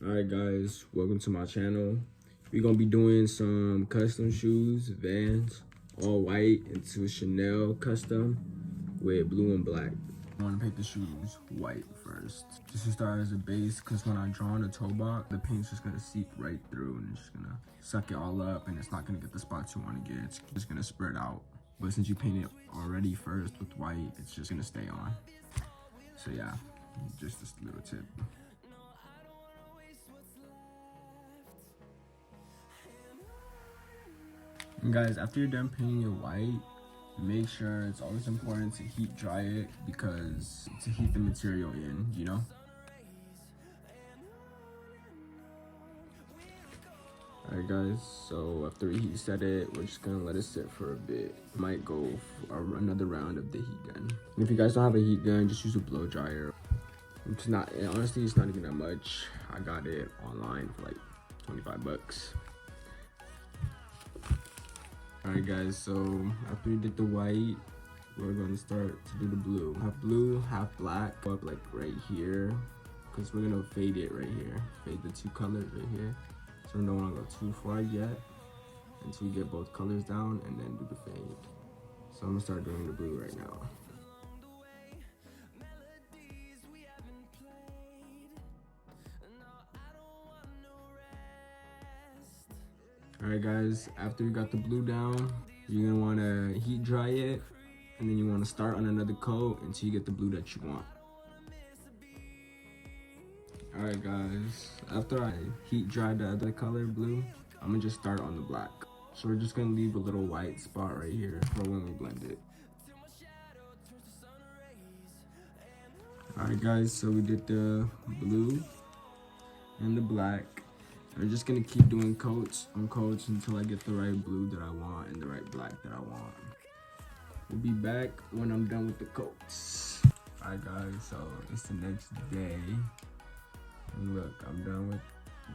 Alright guys, welcome to my channel. We're gonna be doing some custom shoes, Vans, all white into Chanel custom with blue and black. I wanna paint the shoes white first. Just to start as a base, cause when I draw on the toe box, the paint's just gonna seep right through and it's just gonna suck it all up and it's not gonna get the spots you wanna get. It's just gonna spread out. But since you paint it already first with white, it's just gonna stay on. So yeah, just this little tip. And guys, after you're done painting it white, make sure it's always important to heat dry it because to heat the material in, you know? Alright guys, so after we heat set it, we're just gonna let it sit for a bit. Might go for another round of the heat gun. And if you guys don't have a heat gun, just use a blow dryer. It's not, honestly, it's not even that much. I got it online for like 25 bucks. Alright guys, so after we did the white, we're going to start to do the blue. Half blue, half black, go up like right here, because we're going to fade it right here. Fade the two colors right here. So we don't want to go too far yet until we get both colors down and then do the fade. So I'm going to start doing the blue right now. Alright guys, after you got the blue down, you're gonna wanna heat dry it, and then you wanna start on another coat until you get the blue that you want. Alright guys, after I heat dry the other color, blue, I'm gonna just start on the black. So we're just gonna leave a little white spot right here for when we blend it. Alright guys, so we did the blue and the black. We're just gonna keep doing coats on coats until I get the right blue that I want and the right black that I want. We'll be back when I'm done with the coats. Alright guys, so it's the next day. And look, I'm done with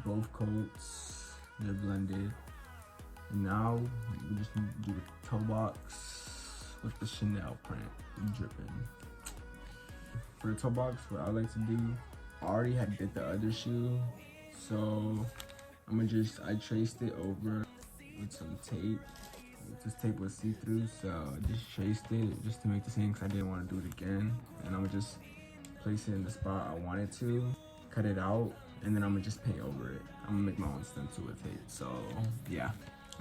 both coats. They're blended. And now we just need to do the toe box with the Chanel print dripping. For the toe box, what I like to do, I already had did the other shoe. So I traced it over with some tape. This tape was see-through, so I just traced it just to make the same because I didn't want to do it again. And I'm gonna just place it in the spot I wanted to, cut it out, and then I'm gonna just paint over it. I'm gonna make my own stencil with tape, so yeah.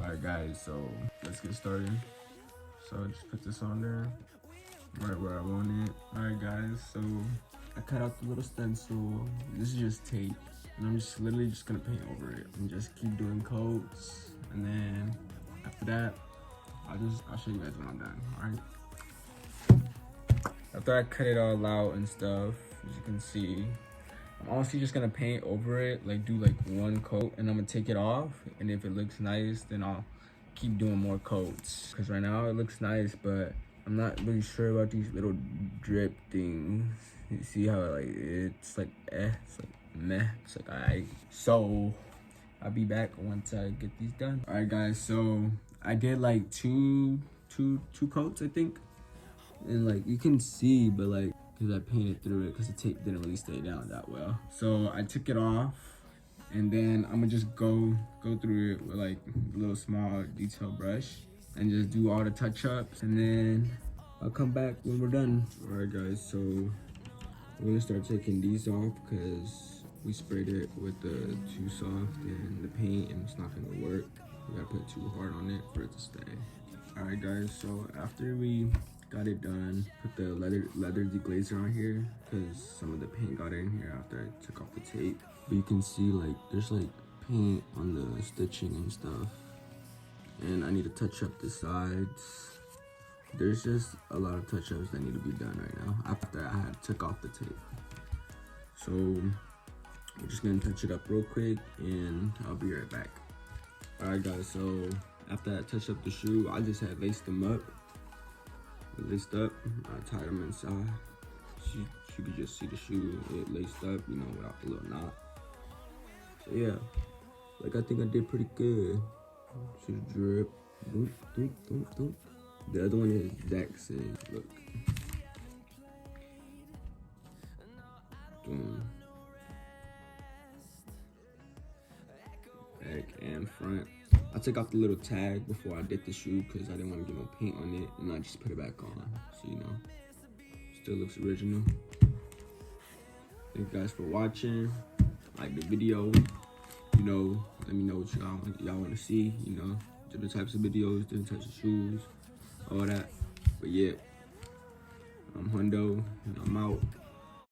All right guys, so let's get started. So just put this on there, right where I want it. All right guys, so I cut out the little stencil. This is just tape. And I'm just literally just gonna paint over it and just keep doing coats. And then after that, I'll show you guys when I'm done, all right? After I cut it all out and stuff, as you can see, I'm honestly just gonna paint over it, like do like one coat, and I'm gonna take it off. And if it looks nice, then I'll keep doing more coats. Cause right now it looks nice, but I'm not really sure about these little drip things. You see how it's like meh, it's like alright. So I'll be back once I get these done. Alright guys, so I did like two coats, I think. And like you can see, but like because I painted through it because the tape didn't really stay down that well. So I took it off, and then I'm gonna just go through it with like a little small detail brush and just do all the touch-ups, and then I'll come back when we're done. Alright guys, so we're gonna start taking these off because we sprayed it with the too soft and the paint, and it's not gonna work. We gotta put too hard on it for it to stay. All right guys, so after we got it done, put the leather deglazer on here because some of the paint got in here after I took off the tape. But you can see like there's like paint on the stitching and stuff, and I need to touch up the sides. There's just a lot of touch-ups that need to be done right now after I had took off the tape. So we're just gonna touch it up real quick and I'll be right back. Alright guys, so after I touched up the shoe, I just had laced them up. Laced up, I tied them inside. You could just see the shoe, it laced up, you know, without the little knot. So yeah, like I think I did pretty good. See the drip. Doop, doop, doop, doop. The other one is exact same. Look. Boom. back and front. I took out the little tag before I did the shoe because I didn't want to get no paint on it, and I just put it back on. So, you know, still looks original. Thank you guys for watching. Like the video. You know, let me know what y'all want to see. You know, different types of videos, different types of shoes, all that. But yeah, I'm Hundo, and I'm out.